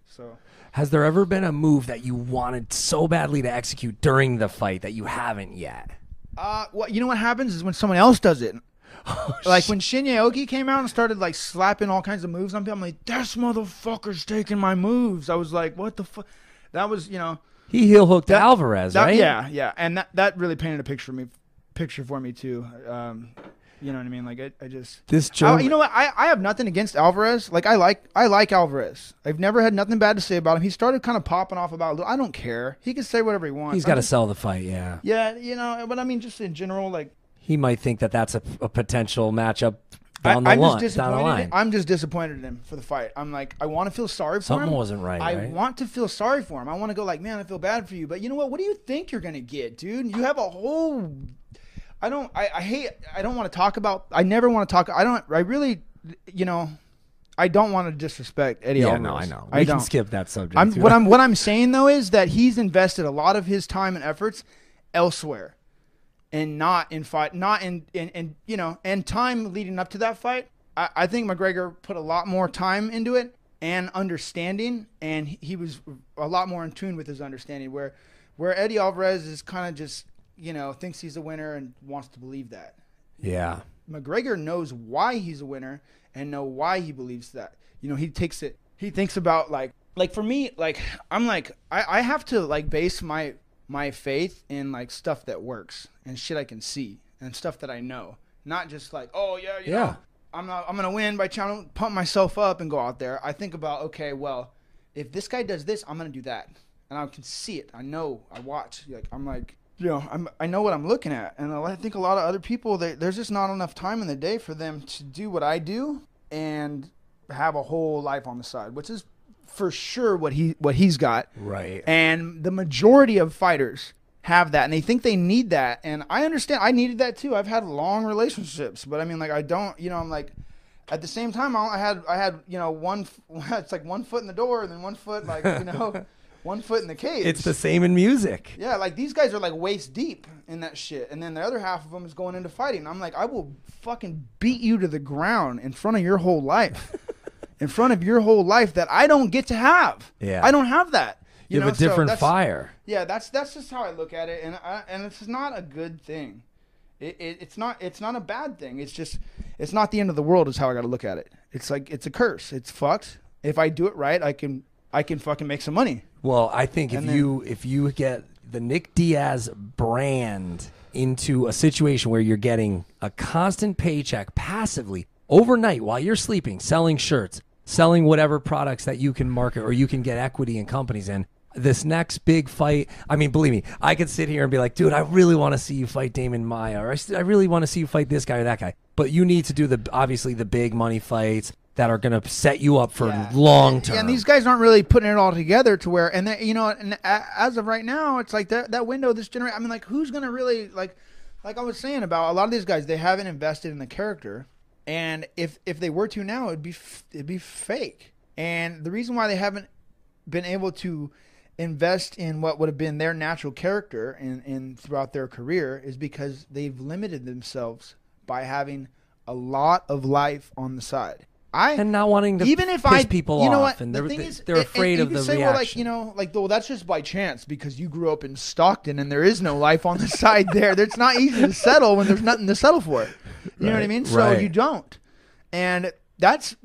So, has there ever been a move that you wanted so badly to execute during the fight that you haven't yet? Well, you know what happens is when someone else does it. Like when Shinya Aoki came out and started like slapping all kinds of moves on people, I'm like, this motherfucker's taking my moves. I was like, what the fuck? That was, He heel hooked Alvarez, right? Yeah, and that really painted a picture for me too. You know what I mean? Like I just you know what? I have nothing against Alvarez. Like I like Alvarez. I've never had nothing bad to say about him. He started kind of popping off about. I don't care. He can say whatever he wants. He's got to sell the fight. Yeah. Yeah, but I mean, just in general, like. He might think that that's a potential matchup down the line. I'm just disappointed in him for the fight. I'm like, I want to feel sorry for him. Something wasn't right. I want to feel sorry for him. I want to go like, man, I feel bad for you. But you know what? What do you think you're gonna get, dude? You have a whole. I don't want to talk about. I never want to talk. I really, I don't want to disrespect Eddie Alvarez. No, I know. We can skip that subject. What I'm saying though is that he's invested a lot of his time and efforts elsewhere. And not in fight, not in and time leading up to that fight. I think McGregor put a lot more time into it and understanding, and he was a lot more in tune with his understanding. Where Eddie Alvarez is kind of just thinks he's a winner and wants to believe that. Yeah, McGregor knows why he's a winner and know why he believes that. He takes it. He thinks about like for me, like I'm like I have to like base my faith in like stuff that works and shit I can see and stuff that I know, not just like, oh yeah, you know, I'm gonna win by trying to pump myself up and go out there. I think about, okay, well, if this guy does this, I'm gonna do that, and I can see it. I know. I watch. Like I'm like, I know what I'm looking at, and I think a lot of other people, there's just not enough time in the day for them to do what I do and have a whole life on the side, which is for sure what he's got. Right. And the majority of fighters have that, and they think they need that. And I understand. I needed that too. I've had long relationships, but I mean, like, I don't, I'm like, at the same time, I had, it's like 1 foot in the door and then 1 foot, like, 1 foot in the cage. It's the same in music. Yeah. Like these guys are like waist deep in that shit. And then the other half of them is going into fighting. I'm like, I will fucking beat you to the ground in front of your whole life. In front of your whole life that I don't get to have. Yeah. I don't have that. You have a different fire. Yeah, that's just how I look at it, and it's not a good thing. It's not a bad thing. It's just it's not the end of the world is how I got to look at it. It's like it's a curse. It's fucked. If I do it right, I can fucking make some money. Well, I think if you get the Nick Diaz brand into a situation where you're getting a constant paycheck passively overnight while you're sleeping, selling shirts, selling whatever products that you can market or you can get equity in companies in. This next big fight, I mean, believe me, I could sit here and be like, dude, I really want to see you fight Damon Maia, or I really want to see you fight this guy or that guy. But you need to do obviously the big money fights that are going to set you up for long term. Yeah, and these guys aren't really putting it all together to where, and as of right now, it's like that window, this generation. I mean, like, who's going to really, like I was saying about a lot of these guys, they haven't invested in the character. And if they were to now, it'd be fake. And the reason why they haven't been able to invest in what would have been their natural character in throughout their career is because they've limited themselves by having a lot of life on the side. And not wanting to piss people off, and they're afraid of the reaction. Well, that's just by chance because you grew up in Stockton and there is no life on the side there. It's not easy to settle when there's nothing to settle for. You know what I mean? So you don't, and that's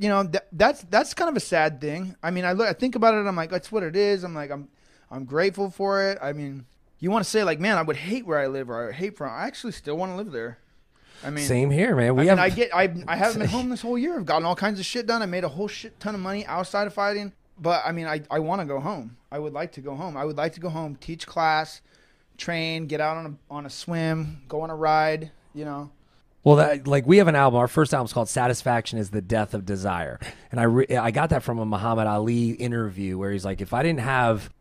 that's kind of a sad thing. I mean, I think about it. I'm like, that's what it is. I'm like, I'm grateful for it. I mean, you want to say like, man, I would hate where I live or I would hate from. I actually still want to live there. I mean, same here, man. I haven't been home this whole year. I've gotten all kinds of shit done. I made a whole shit ton of money outside of fighting. But I mean, I want to go home. I would like to go home. I would like to go home, teach class, train, get out on a swim, go on a ride. Well, we have an album. Our first album is called "Satisfaction Is the Death of Desire," and I got that from a Muhammad Ali interview where he's like, if I didn't have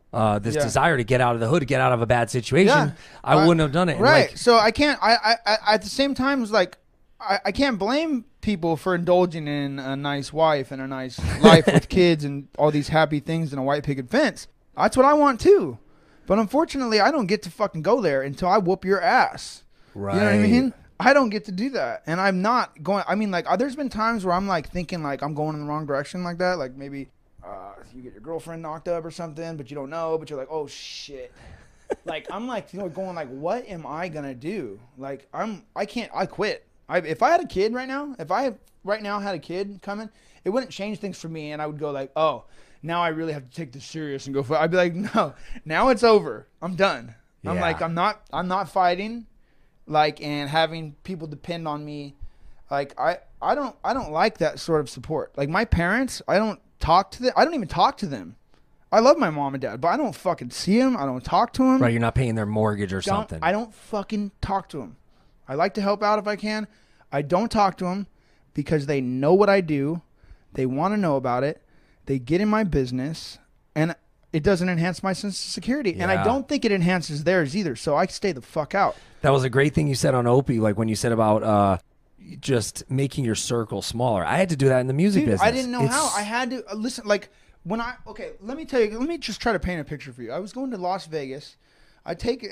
this desire to get out of the hood, to get out of a bad situation, I wouldn't have done it. Right. So I can't. I at the same time, like, I can't blame people for indulging in a nice wife and a nice life with kids and all these happy things in a white picket fence. That's what I want too. But unfortunately, I don't get to fucking go there until I whoop your ass. Right. You know what I mean? I don't get to do that. And I'm not going. I mean, like, there's been times where I'm like thinking like I'm going in the wrong direction like that. Like maybe you get your girlfriend knocked up or something, but you don't know, but you're like, oh shit. Like, I'm like, going like, what am I gonna do? Like, I quit. If I had a kid right now, if I right now had a kid coming, it wouldn't change things for me, and I would go like, oh, now I really have to take this serious and go for it. I'd be like, no, now it's over. I'm done. Yeah. I'm like, I'm not fighting, like, and having people depend on me. Like, I don't like that sort of support. Like, my parents, I don't even talk to them. I love my mom and dad, but I don't fucking see them. I don't talk to them. Right, you're not paying their mortgage or something. I don't fucking talk to them. I like to help out if I can. I don't talk to them because they know what I do. They want to know about it. They get in my business, and it doesn't enhance my sense of security. Yeah. And I don't think it enhances theirs either, so I stay the fuck out. That was a great thing you said on Opie, like when you said about just making your circle smaller. I had to do that in the music business. I didn't know how. I had to listen, like, let me tell you, let me just try to paint a picture for you. I was going to Las Vegas. I take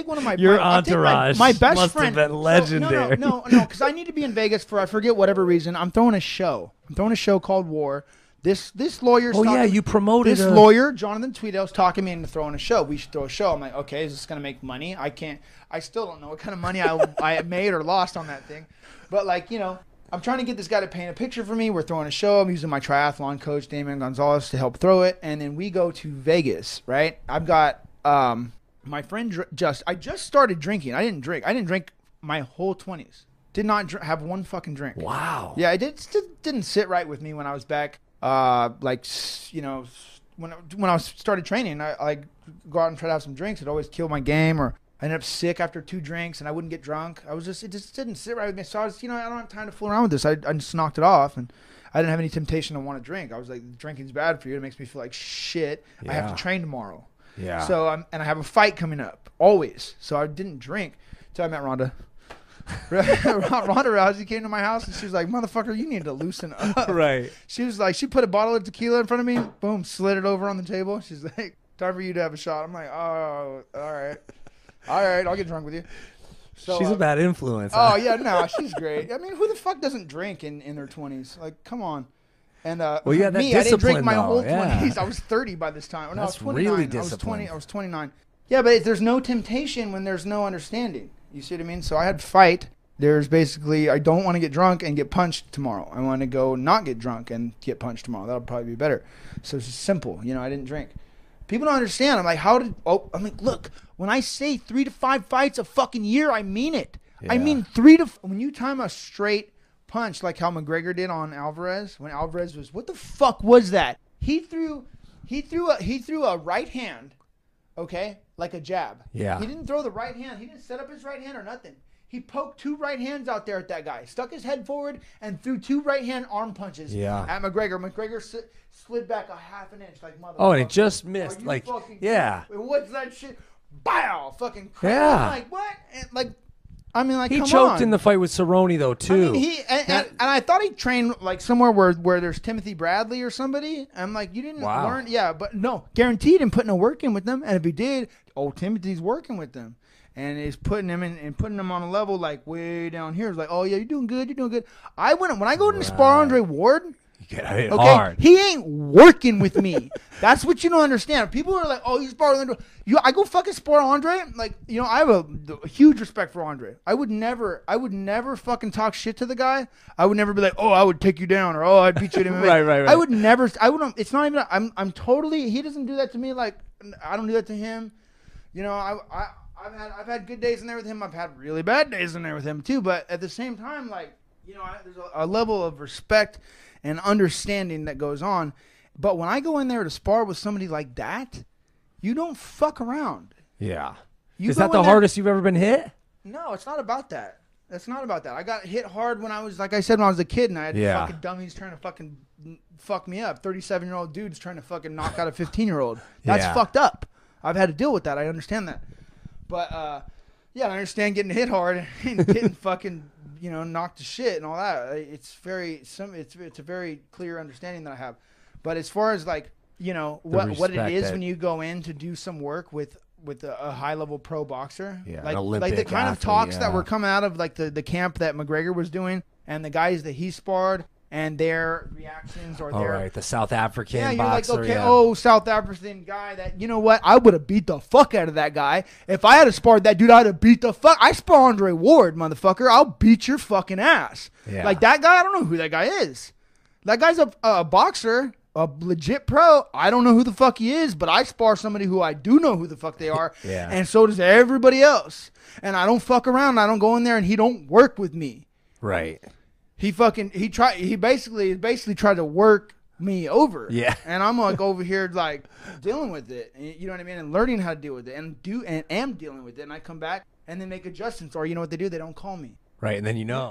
one of my your entourage. My best must friend. have been legendary. No, because I need to be in Vegas for I forget whatever reason. I'm throwing a show. I'm throwing a show called War. This lawyer. Oh yeah, you promoted this lawyer, Jonathan Tweedale's talking me into throwing a show. We should throw a show. I'm like, okay, is this gonna make money? I still don't know what kind of money I made or lost on that thing, but like, you know, I'm trying to get this guy to paint a picture for me. We're throwing a show. I'm using my triathlon coach, Damian Gonzalez, to help throw it. And then we go to Vegas, right? I've got my friend I just started drinking. I didn't drink my whole 20s. Did not have one fucking drink. Wow. Yeah, it didn't sit right with me when I was back. Like, you know, when I started training, I like go out and try to have some drinks. It'd always kill my game, or I ended up sick after 2 drinks, and I wouldn't get drunk. It just didn't sit right with me. So I was, you know, I don't have time to fool around with this. I just knocked it off, and I didn't have any temptation to want to drink. I was like, drinking's bad for you. It makes me feel like shit. Yeah. I have to train tomorrow. Yeah. So and I have a fight coming up always. So I didn't drink till I met Rhonda. Ronda Rousey came to my house and she was like, motherfucker, you need to loosen up. Right. She was like, she put a bottle of tequila in front of me, boom, slid it over on the table. She's like, time for you to have a shot. I'm like, oh, all right, I'll get drunk with you. So, she's a bad influence. Oh yeah, no, she's great. I mean, who the fuck doesn't drink in their 20s? Like, come on. And well, yeah, that me, I didn't drink my though. whole Yeah. 20s. I was 30 by this time. No, That's I was 29. really disciplined. I was 29. Yeah, but there's no temptation when there's no understanding. You see what I mean? So I had to fight. There's basically, I don't want to get drunk and get punched tomorrow. I want to go not get drunk and get punched tomorrow. That'll probably be better. So it's just simple. You know, I didn't drink. People don't understand. I'm like, I'm like, look, when I say 3 to 5 fights a fucking year, I mean it. Yeah. I mean when you time a straight punch like how McGregor did on Alvarez, when Alvarez was, what the fuck was that? He threw a right hand, okay, like a jab. Yeah. He didn't throw the right hand. He didn't set up his right hand or nothing. He poked 2 right hands out there at that guy, stuck his head forward, and threw 2 right hand arm punches at McGregor. McGregor slid back a half an inch like motherfucker. Oh, and it just missed. Like, yeah. What's that shit? Bow! Fucking crazy. Yeah. I'm like, what? And like, I mean, like, he come choked on. in the fight with Cerrone, though, too. I mean, and I thought he trained like somewhere where there's Timothy Bradley or somebody. I'm like, you didn't learn? Yeah, but no, guaranteed him putting no work in with them. And if he did, Timothy's working with them. And is putting him in and putting him on a level like way down here. It's like, oh yeah, you're doing good, you're doing good. When I go to spar Andre Ward, you get hit hard. He ain't working with me. That's what you don't understand. People are like, oh, you spar Andre. I go fucking spar Andre. Like, you know, I have a huge respect for Andre. I would never fucking talk shit to the guy. I would never be like, oh, I would take you down, or oh, I'd beat you at MMA. right. I would never. I wouldn't. It's not even. I'm totally. He doesn't do that to me. Like, I don't do that to him. You know, I've had good days in there with him. I've had really bad days in there with him too. But at the same time, like, you know, there's a level of respect and understanding that goes on. But when I go in there to spar with somebody like that, you don't fuck around. Yeah. Is that the hardest you've ever been hit? No, it's not about that. That's not about that. I got hit hard when I was, like I said, when I was a kid, and I had fucking dummies trying to fucking fuck me up. 37-year-old dudes trying to fucking knock out a 15-year-old. That's fucked up. I've had to deal with that. I understand that. But, yeah, I understand getting hit hard and getting fucking, you know, knocked to shit and all that. It's a very clear understanding that I have. But as far as, like, you know, what it is when you go in to do some work with a high-level pro boxer. Yeah, like the kind of talks that were coming out of, like, the camp that McGregor was doing and the guys that he sparred and their reactions or All their right, the South African you're boxer. like, okay, South African guy that, you know what, I would have beat the fuck out of that guy. If I had to spar that dude, I'd have beat the fuck. I spar Andre Ward, motherfucker. I'll beat your fucking ass. Yeah. Like that guy, I don't know who that guy is. That guy's a boxer, a legit pro. I don't know who the fuck he is, but I spar somebody who I do know who the fuck they are. Yeah. And so does everybody else. And I don't fuck around. I don't go in there and he don't work with me. Right. He basically tried to work me over. Yeah. And I'm like over here like dealing with it. You know what I mean? And learning how to deal with it and am dealing with it. And I come back and then make adjustments, or you know what they do? They don't call me. Right. And then you know.